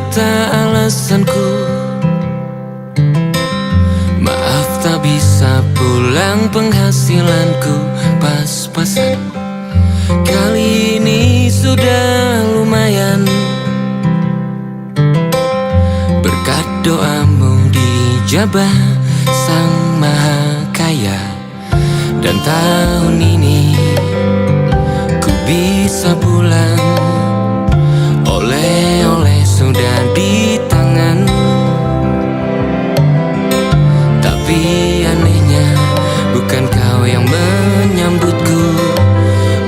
kata alasanku. Maaf tak bisa pulang, penghasilanku pas-pasan. Kali ini sudah lumayan, berkat doamu dijabah Sang Maha Kaya. Dan tahun ini ku bisa pulang, oleh-oleh sudah di tangan. Tapi anehnya bukan kau yang menyambutku.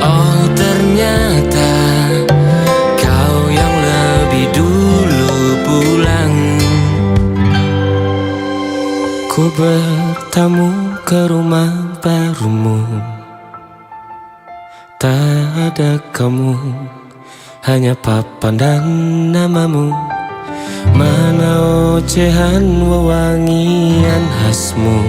Oh ternyata kau yang lebih dulu pulang. Ku bertamu ke rumah barumu, tak ada kamu, hanya papan dan namamu. Mana ocehan wewangian khasmu.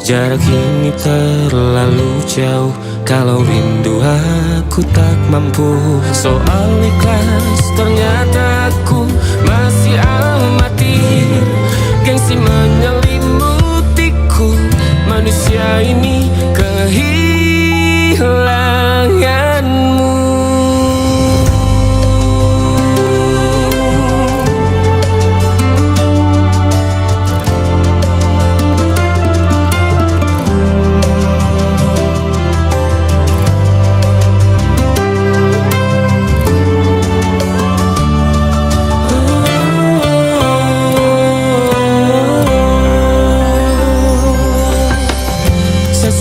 Jarak ini terlalu jauh, kalau rindu aku tak mampu. Soal ikhlas ternyata aku masih amatir. Gengsi menyelimutiku, manusia ini kehilanganmu.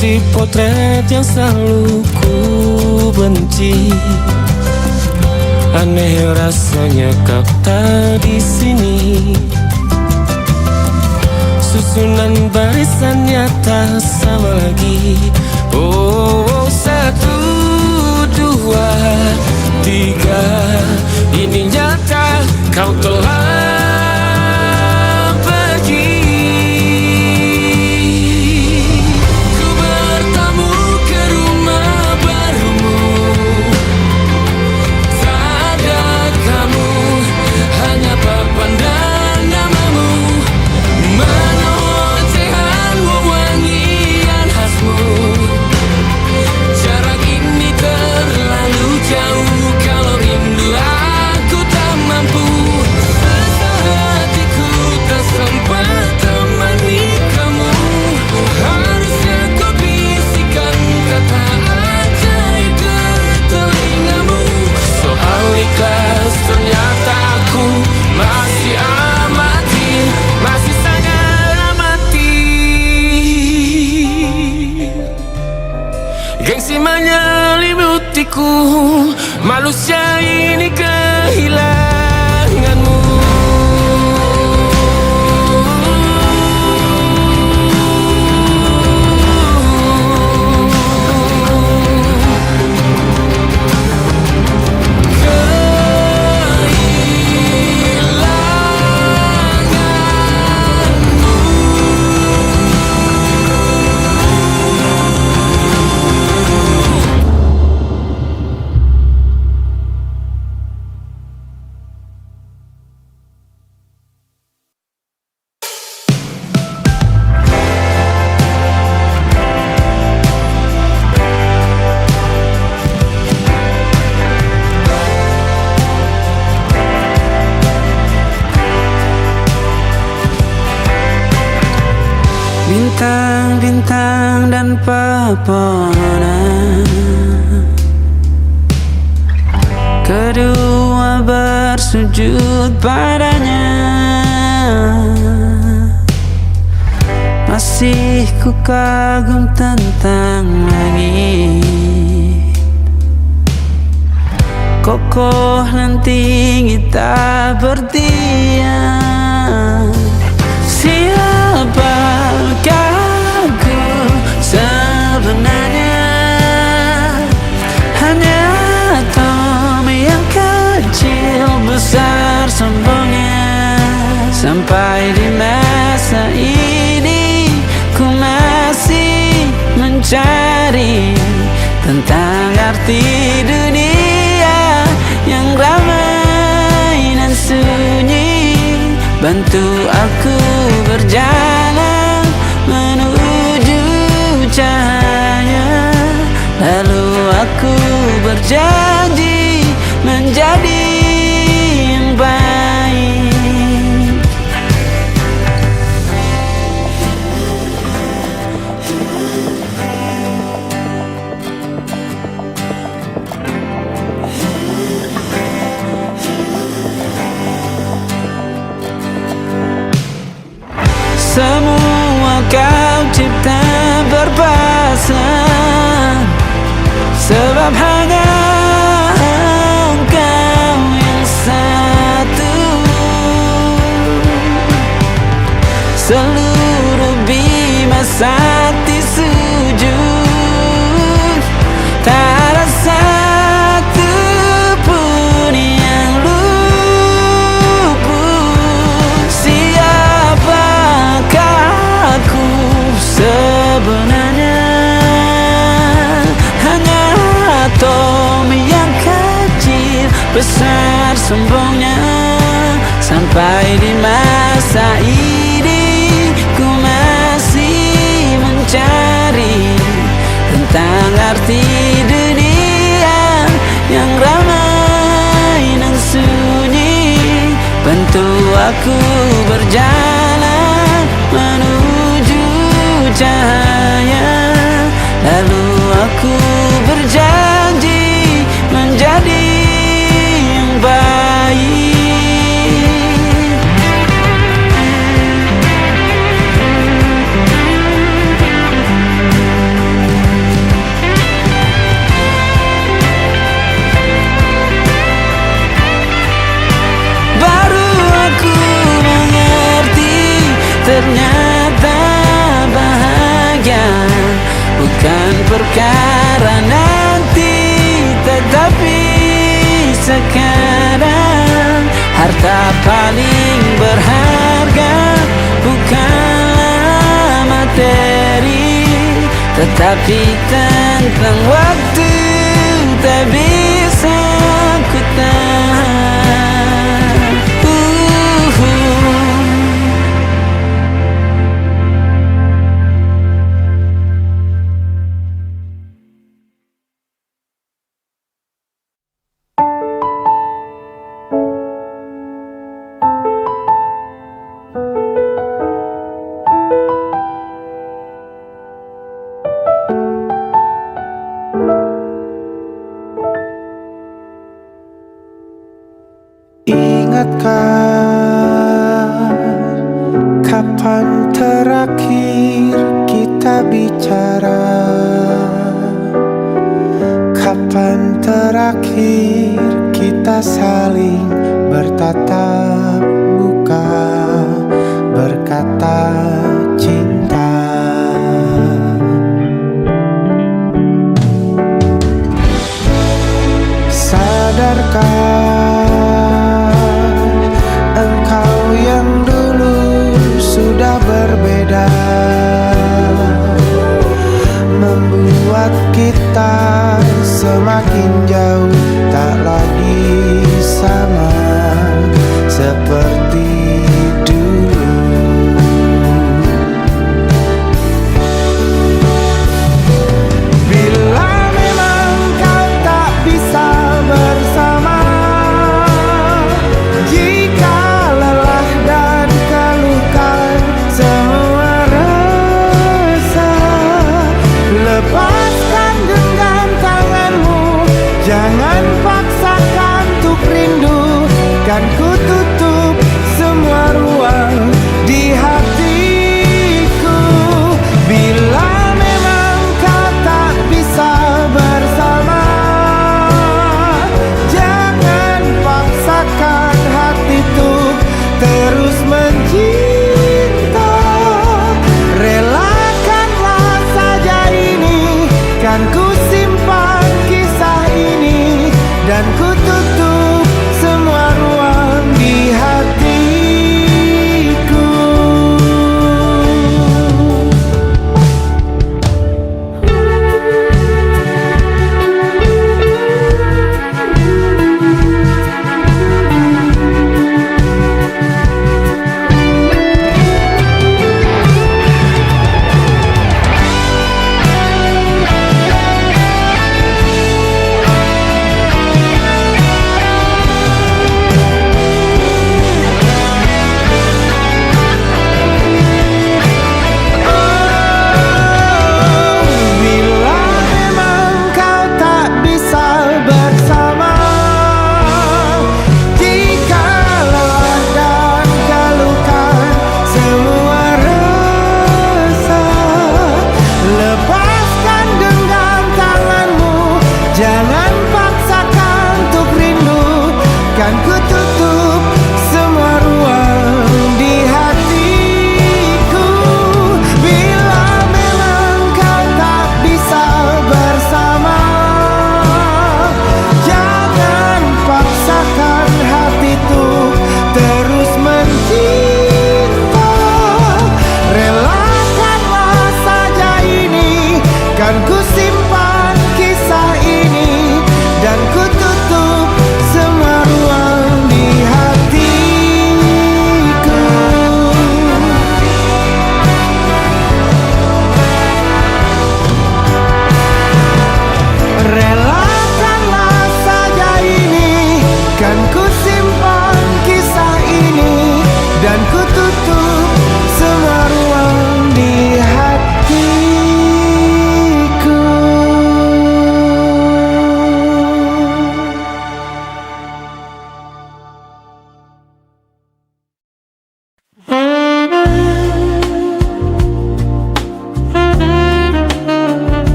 Si potret yang selalu ku benci, aneh rasanya kau tak di sini. Susunan barisannya tak sama lagi. Oh, 1, 2, 3, ini nyata kau telah menyelimutiku, manusia ini kehilanganmu. Bintang-bintang dan pepohonan, kedua bersujud padanya. Masih ku kagum tentang langit, kokoh dan tinggi tak bertiang. Siapakah aku sebenarnya? Hanya atom yang kecil besar sombongnya. Sampai di masa ini ku masih mencari tentang arti dunia yang ramai dan bantu aku berjalan menuju cahaya. Lalu aku berjanji menjadi yang baik. Semua kau cipta berpasang, sebab hanya engkau yang satu. Seluruh bima sakti sujud, tak ada satu pun yang luput. Siapakah aku sebenarnya? Hanya atom yang kecil, besar sombongnya. Sampai di masa ini ku masih mencari tentang arti dunia yang ramai dan sunyi. Bantu aku berjalan menuju cahaya. Lalu aku berjanji menjadi yang baik. Baru aku mengerti, ternyata bahagia bukan perkara nanti, tetapi sekarang. Harta paling berharga bukanlah materi, tetapi tentang waktu tak bisa ku tahan. Ingatkah kapan terakhir kita bicara? Kapan terakhir kita saling bertatap muka, berkata cinta? Sadarkah berbeda, membuat kita semakin jauh, tak lagi sama seperti dulu. Bila memang kau tak bisa bersama, jika lelah dan keluhkan semua rasa, lepaskan genggam tanganmu, jangan paksakan untuk rindu. Kan ku tutup semua ruang di hatiku. Bila memang kau tak bisa bersama, jangan paksakan hati untuk terus mencinta. Relakanlah saja ini, kan ku simpan kisah ini, dan ku tutup semua ruang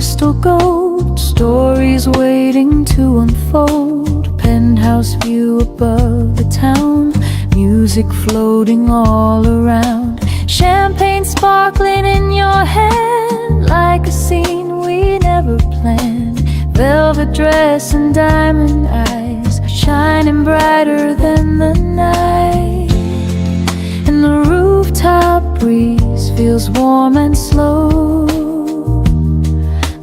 crystal gold, stories waiting to unfold. Penthouse view above the town, music floating all around. Champagne sparkling in your hand, like a scene we never planned. Velvet dress and diamond eyes, shining brighter than the night. And the rooftop breeze feels warm and slow,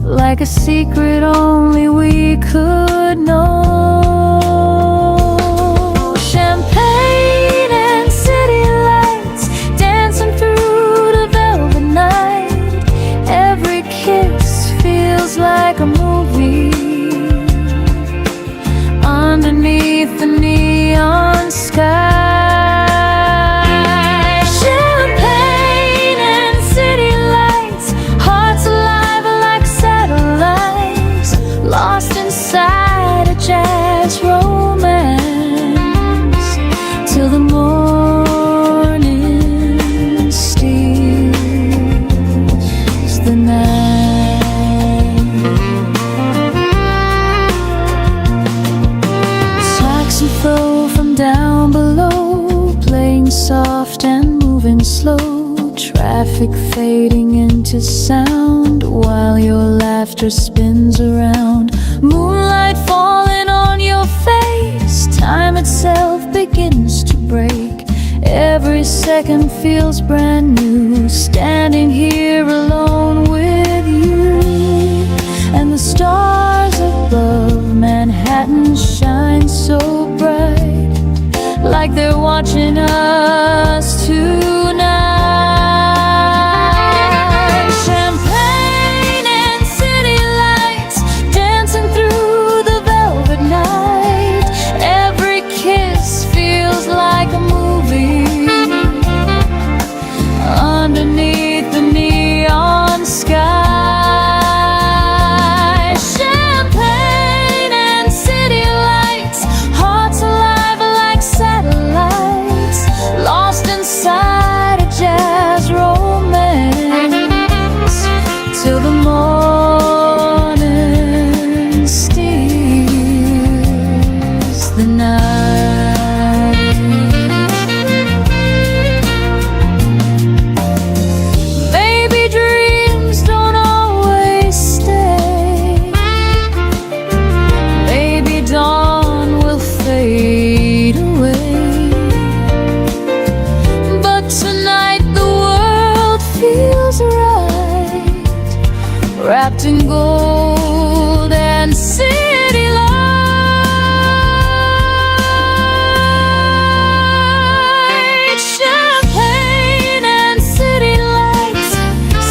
like a secret only we could know. Champagne and city lights dancing through the velvet night. Every kiss feels like a movie underneath the neon sky. Champagne and city lights, hearts alive like satellites, lost inside a jazz romance, till the morning steals the night. Flow from down below, playing soft and moving slow. Traffic fading into sound, while your laughter spins around. Moonlight falling on your face, time itself begins to break. Every second feels brand new, standing here alone with you. And the stars above Manhattan shine so bright, like they're watching us tonight. Champagne and city lights dancing through the velvet night. Every kiss feels like a movie underneath the neon sky. Till the morning steals the night. Maybe dreams don't always stay. Maybe dawn will fade away. But tonight the world feels right, wrapped in gold and city lights. Champagne and city lights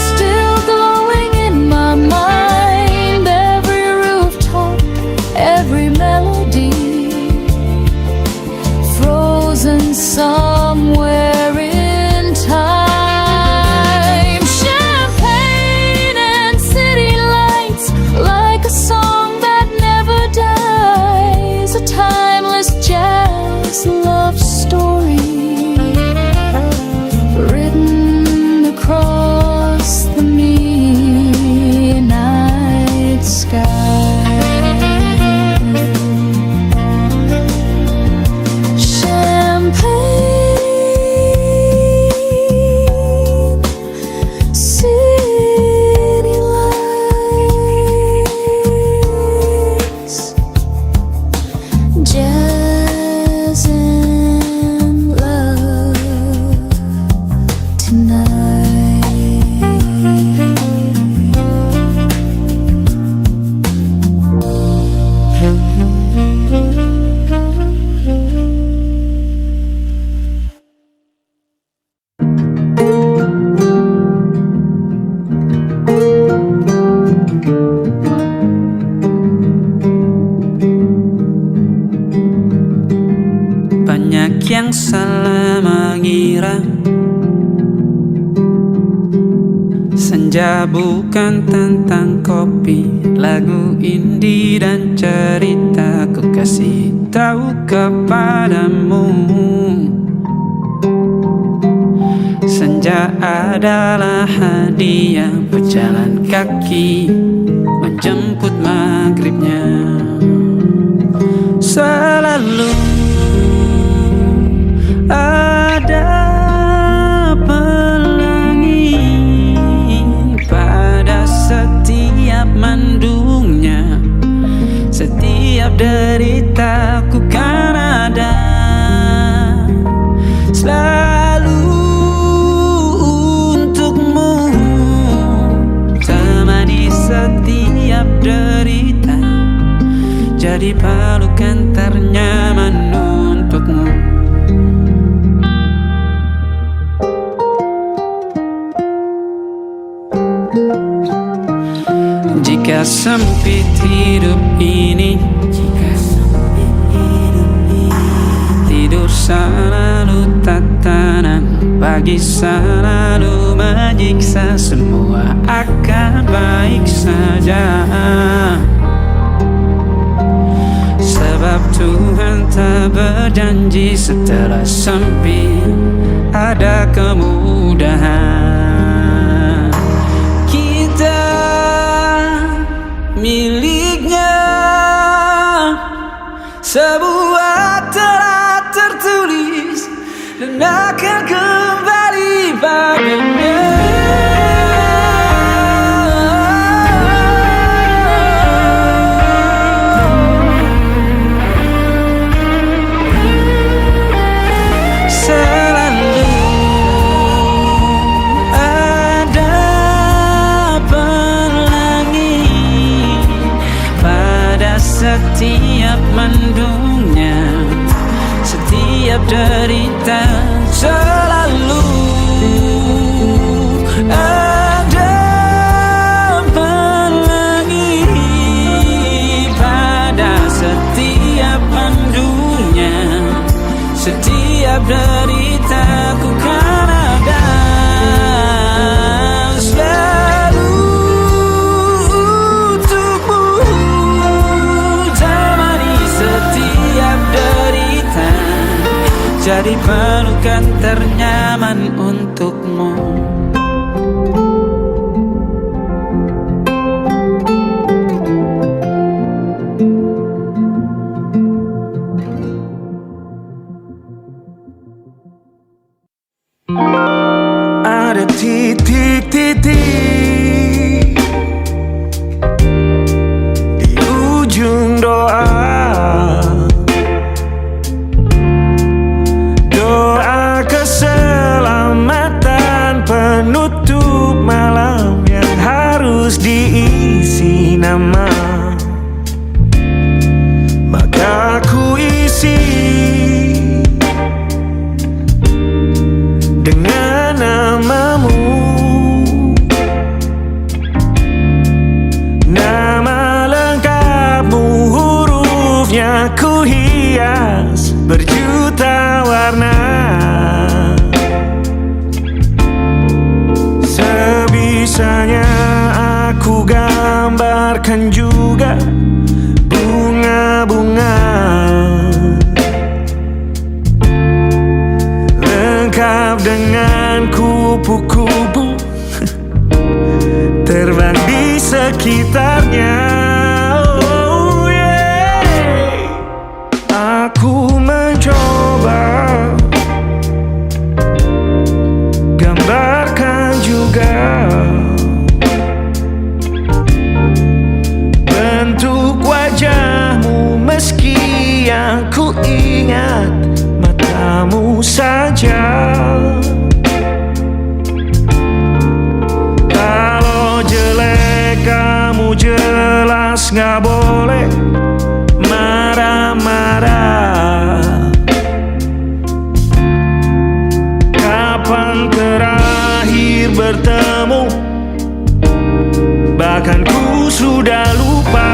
still glowing in my mind. Every rooftop, every melody, frozen somewhere in time. Like a song that never dies, a timeless jazz love story, written across the midnight sky. Champagne, city lights, jazz and love tonight. Banyak yang salah mengira senja bukan tentang kopi, lagu indie dan cerita. Ku kasih tahu kepadamu, senja adalah hadiah pejalan kaki derita, jadi pelukan ternyaman untukmu. Jika sempit hidup ini, tidur selalu tatanan, pagi selalu menyiksa, semua akan baik saja. Sebab Tuhan tak berjanji setelah sempit ada kemudahan. Kita miliknya, sebuah telah tertulis dan akan kembali padanya. Selalu ada pelangi pada setiap mendungnya, setiap derita. Selalu ada pelangi pada setiap mendungnya, setiap derita ku kan ada. Selalu untukmu, temani setiap derita, jadi pelukan ternyaman untukmu. Ada titik-titik di ujung doa, doa keselamatan penutup malam yang harus diisi nama. Maka ku isi dengan namamu, nama lengkapmu, hurufnya ku hias berjuta warna. Sebisanya aku gambarkan juga bunga-bunga, lengkap dengan kupu-kupu terbang di sekitarnya. Oh yeah. Aku mencoba gambarkan juga bentuk wajahmu, meski yang ku ingat matamu saja. Kalau jelek kamu jelas gak boleh marah-marah. Kapan terakhir bertemu, bahkan ku sudah lupa.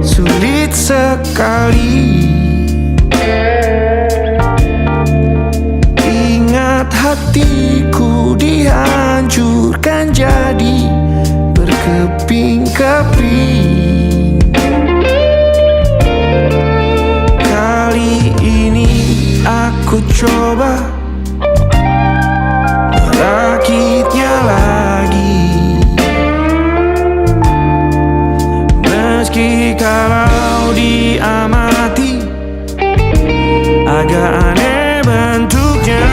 sulit sekali. Ingat hatiku dihancurkan jadi berkeping-keping. Kali ini aku coba merakitnya lagi. Meski kalau diamati agak aneh bentuknya.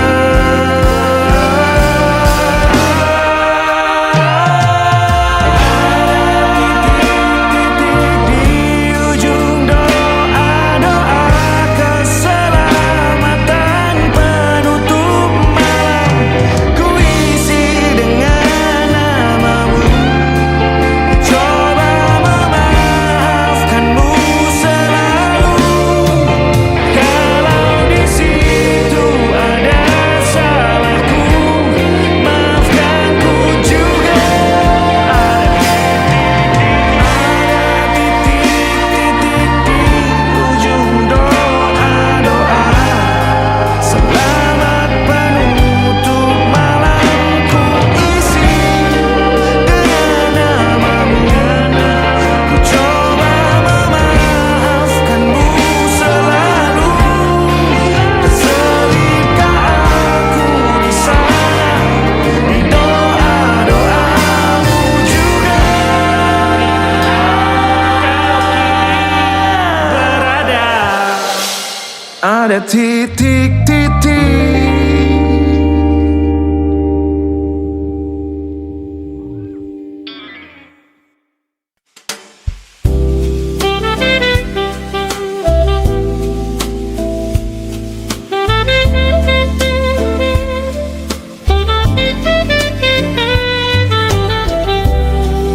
Ada titik-titik.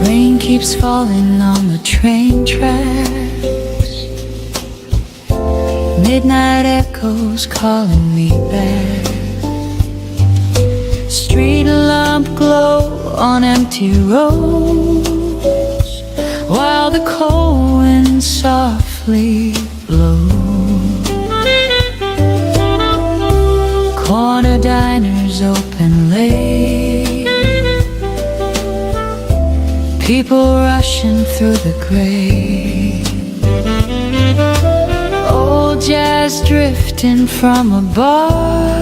Rain keeps falling on the train tracks. Midnight echoes calling me back. Street lamp glow on empty roads, while the cold wind softly blows. Corner diners open late, people rushing through the gray. Old jazz drifting from a bar,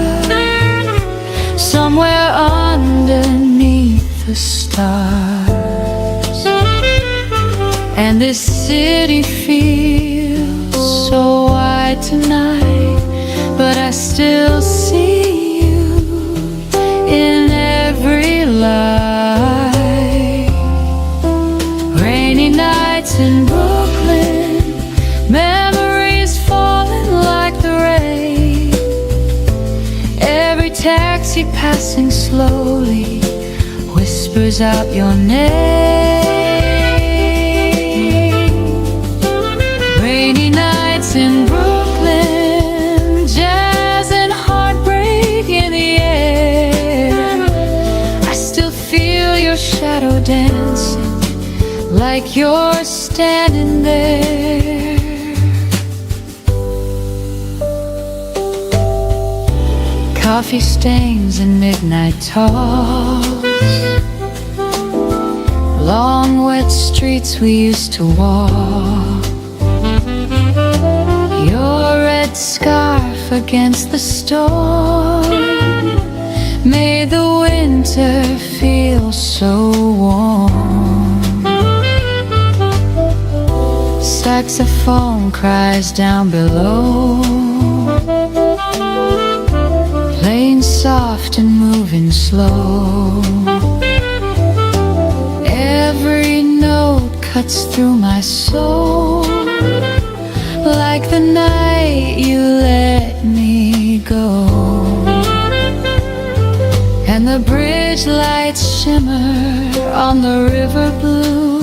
somewhere underneath the stars. And this city feels so wide tonight, but I still see you in every light. Rainy nights in Brooklyn, memories falling like the rain. Every taxi passing slowly whispers out your name. Rainy nights in Brooklyn, jazz and heartbreak in the air. I still feel your shadow dancing like you're standing there. Coffee stains and midnight talks, long wet streets we used to walk. Your red scarf against the storm made the winter feel so warm. Saxophone cries down below, playing soft and moving slow. Every note cuts through my soul, like the night you let me go. And the bridge lights shimmer on the river blue,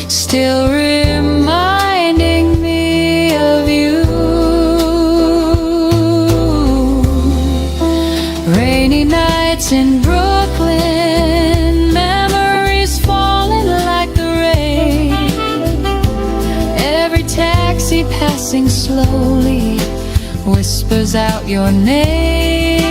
still reminding me of you. Rainy nights in Brooklyn, memories falling like the rain. passing slowly, whispers out your name.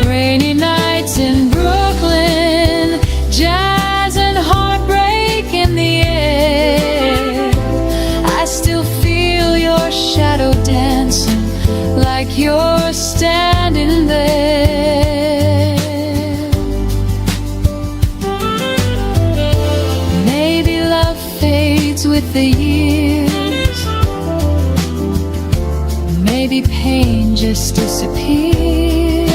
Rainy nights in Brooklyn, jazz and heartbreak in the air. I still feel your shadow dancing like you're standing there. Maybe love fades with the years, maybe pain just disappears,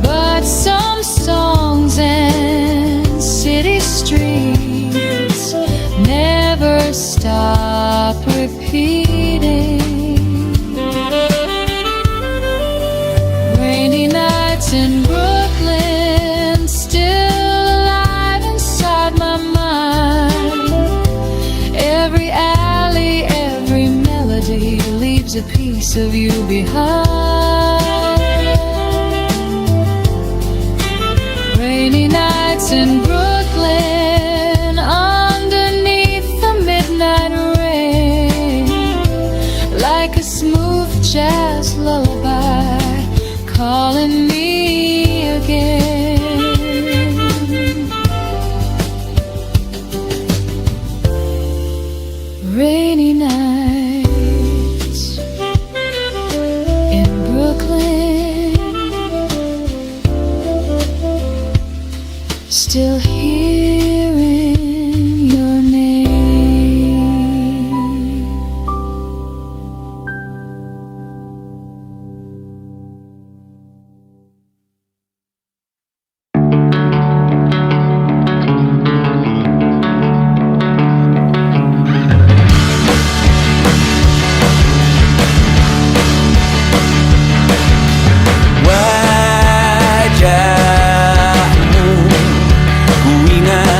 but some songs and city streets never stop repeating. Rainy nights in Brooklyn, still alive inside my mind. Every alley, every melody leaves a piece of you behind. Rainy nights in Brooklyn, underneath the midnight rain, like a smooth jazz lullaby calling me again. Rainy nights in Brooklyn, still hearing your name. Wajahmu ku ingat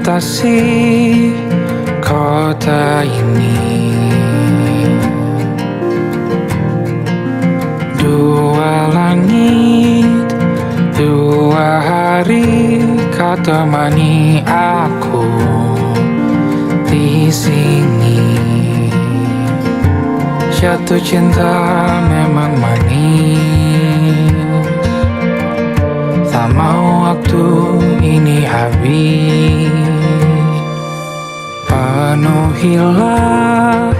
melintasi kota ini. Dua langit, dua hari, kau temani aku di sini. Jatuh cinta memang manis, tak mau waktu ini habis. Penuhilah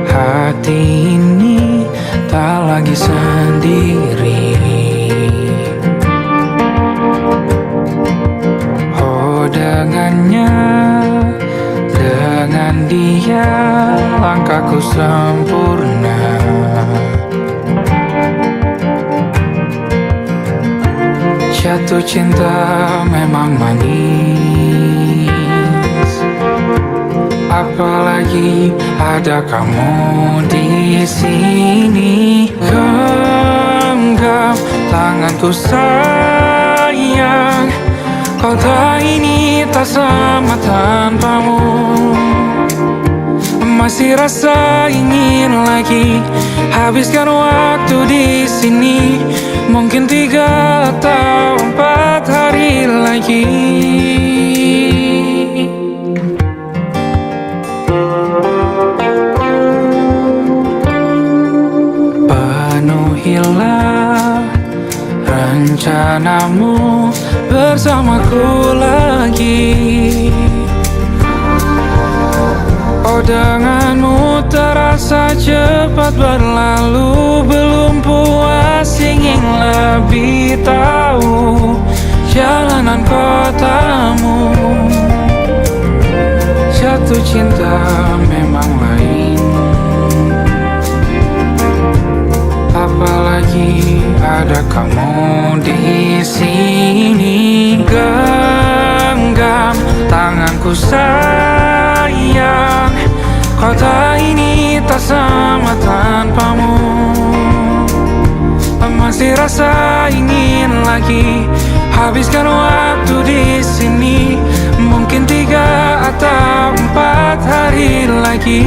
hati ini, tak lagi sendiri. Oh dengannya, dengan dia langkahku sempurna. Jatuh cinta memang manis, apalagi ada kamu di sini. Genggam tanganku sayang, kota ini tak sama tanpamu. Masih rasa ingin lagi habiskan waktu di sini. Mungkin 3 atau 4 hari lagi. Penuhilah rencanamu bersamaku lagi. Oh denganmu terasa cepat berlalu, belum puas ingin lebih tahu jalanan kotamu. Jatuh cinta memang lain, apalagi ada kamu di sini. Genggam tanganku sayang, kota ini tak sama tanpamu. Masih rasa ingin lagi habiskan waktu di sini. Mungkin 3 atau 4 hari lagi.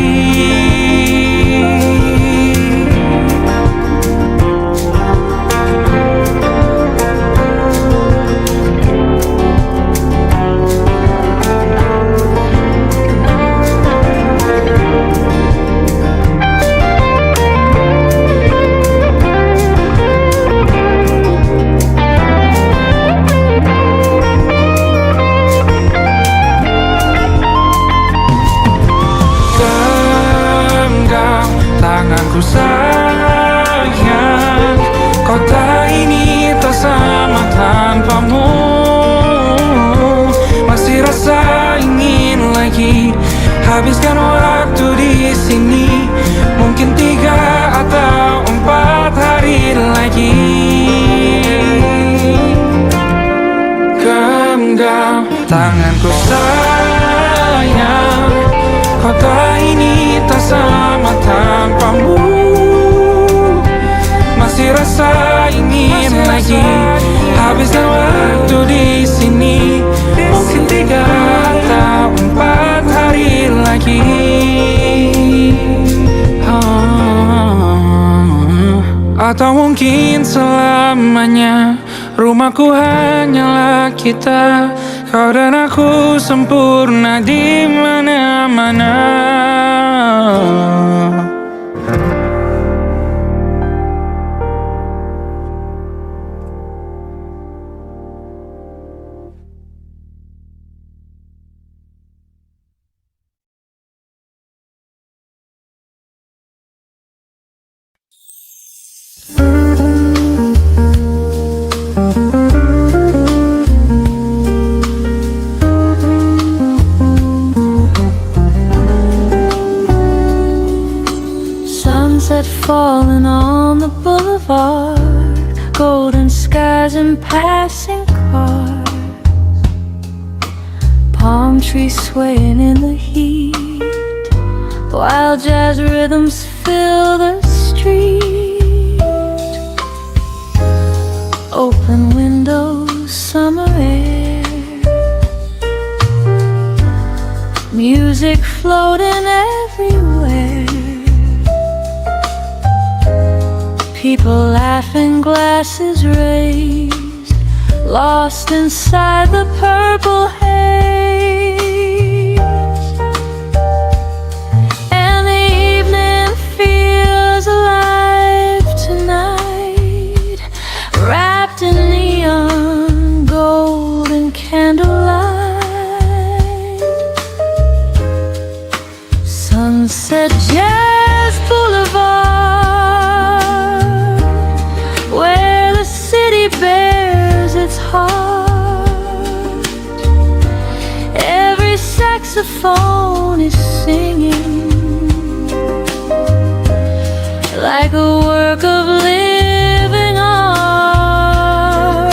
Tanganku sayang, kota ini tak sama tanpamu. Masih rasa ingin lagi habiskan waktu di sini. Mungkin 3 atau 4 hari lagi. Genggam tanganku sayang, kota ini tak sama tanpamu. Masih rasa ingin lagi habiskan waktu di sini. Mungkin 3 atau 4 hari lagi. Atau mungkin selamanya. Rumahku hanyalah kita, kau dan aku sempurna di mana-mana. Sunset falling on the boulevard, golden skies and passing cars, palm trees swaying in the heat, while jazz rhythms fill the street. Open windows, summer air, music floating everywhere, people laughing, glasses raised, lost inside the purple haze. And the evening feels alive tonight, wrapped in neon gold and candlelight. Sunset Jazz Boulevard, where the city bears its heart. Every saxophone is singing like a work of living art.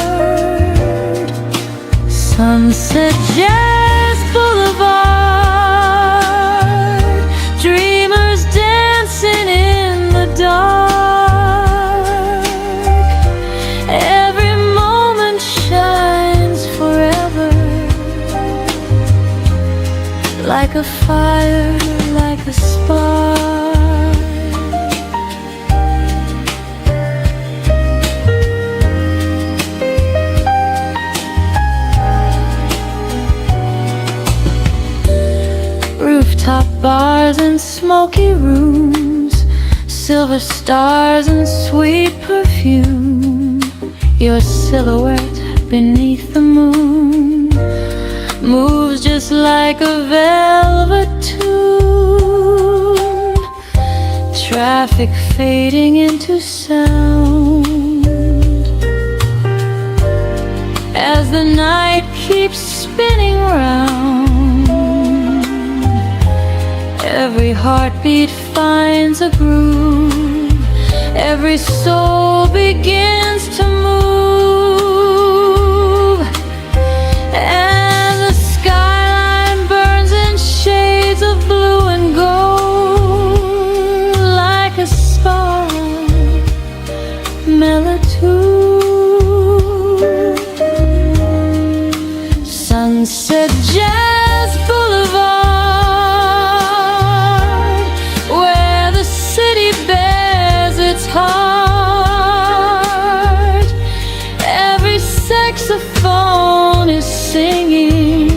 Sunset Jazz Boulevard, dreamers dancing in the dark. Every moment shines forever, like a fire, like a spark. Rooftop bars and smoky rooms, silver stars and sweet perfume. Your silhouette beneath the moon moves just like a velvet tune. Traffic fading into sound as the night keeps spinning round. Every heartbeat finds a groove, every soul begins to move, and the skyline burns in shades of blue and gold, like a spiral mellitude. Sunset Jazz Boulevard, where the city bears its heart. Every saxophone is singing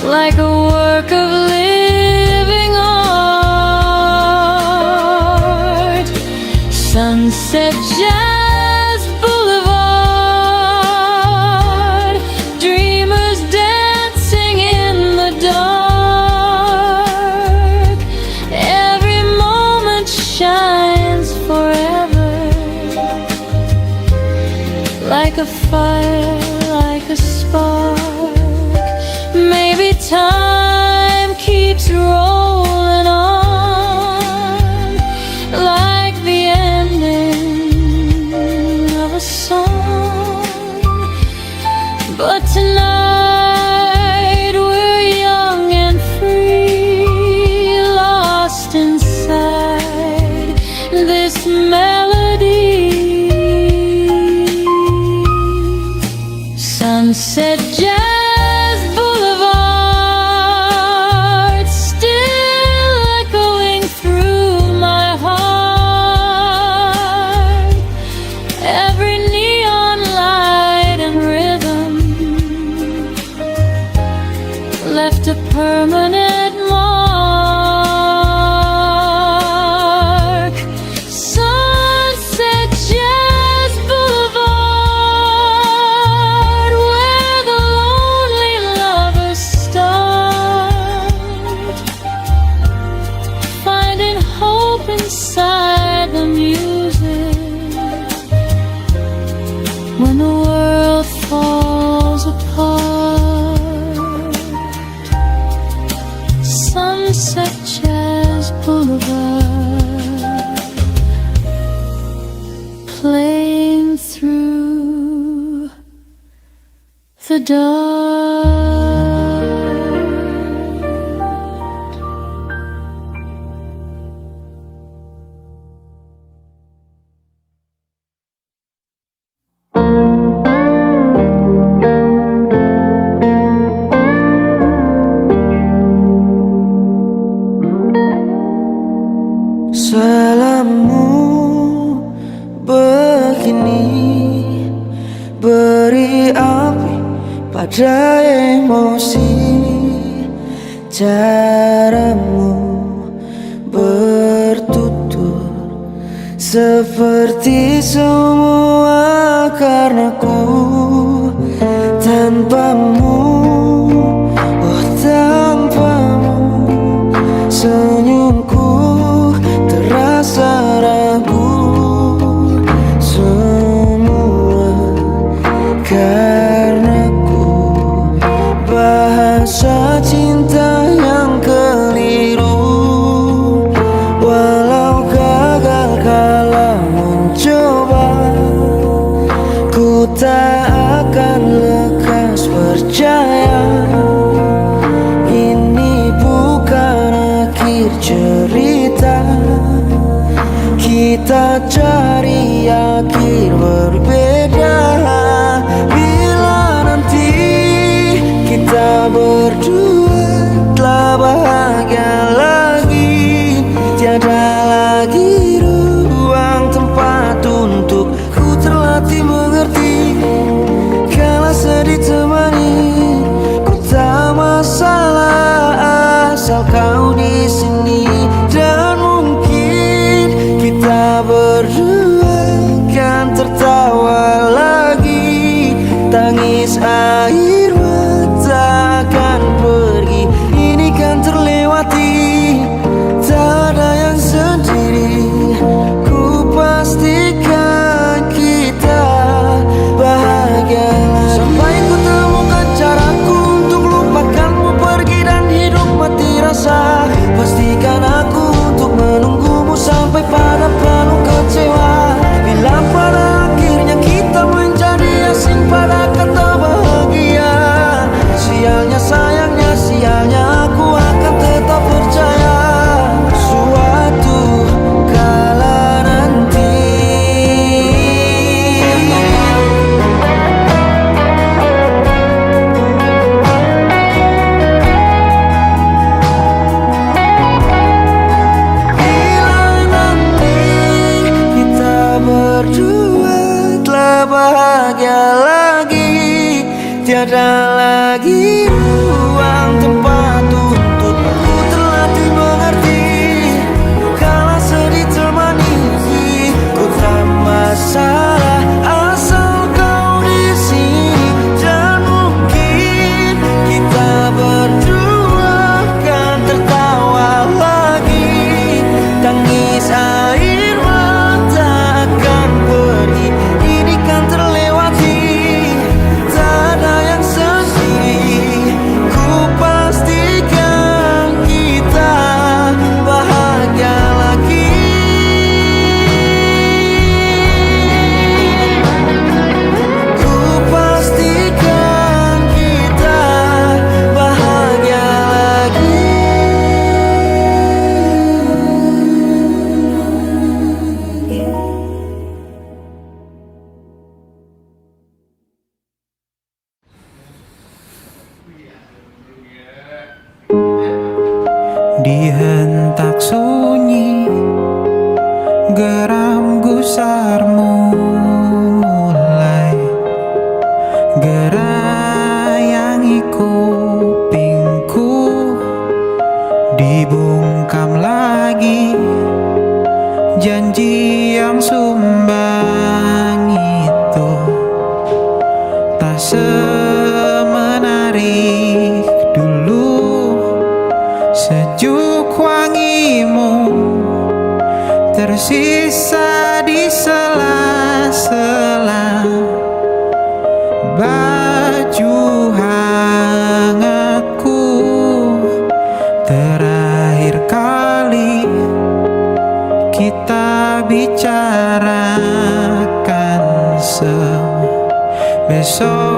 like a work of living art. Sunset Jazz Boulevard, dreamers dancing in the dark. Every moment shines forever, like a fire, like a spark. Maybe time keeps rolling on, like the ending of a song. But tonight we're young and free, lost inside this melody. Sunset Jazz Boulevard, still echoing through my heart. Every neon light and rhythm left a permanent mark. Sunset Jazz Boulevard, where the lonely lovers start, finding hope inside the music. When the world falls apart, Sunset Jazz Boulevard, playing through the dark. ada emosi, caramu bertutur seperti semua karenaku. Tanpamu, oh tanpamu, senyumku terasa ragu. Semua karenaku, bahasa cinta yang keliru. Walau gagal kala mencoba, ku tak akan lekas percaya. Ini bukan akhir cerita, kita cari akhir berbeda. Bila nanti kita berdua telah bahagia lagi, tiada lagi ruang tempat untuk ku terlatih mengerti. Kala sedih temani, ku tak masalah asal kau di sini. Dan mungkin kita berdua kan tertawa lagi, tangis air mata akan pergi. Ini kan terlewati, tak ada yang sendiri. Ku pastikan kita bahagia lagi. Sampai ku temukan caraku untuk lupakanmu pergi dan hidup mati rasa. Pastikan aku untuk menunggumu sampai pada penuh kecewa. Bila pada akhirnya kita menjadi asing pada kata bahagia, sialnya sayangnya sialnya aku akan tetap percaya. Suatu kala nanti kita berdua telah bahagia lagi, tiada lagi ruang tempat untuk ku terlatih mengerti. Kala sedih temani, ku tak masalah asal kau di sini. Dan mungkin kita berdua kan tertawa lagi, tangis air mata akan pergi. Ini kan terlewati, tak ada yang sendiri. Ku pastikan kita bahagia lagi. Ku pastikan kita bahagia lagi. Dihentak sunyi, geram gusarmu mulai gerayangi kupingku. Dibungkam lagi janji yang sumbang itu, tak semenarik dulu. Sejuk wangimu tersisa di sela-sela baju hangatku. Terakhir kali kita bicarakan besok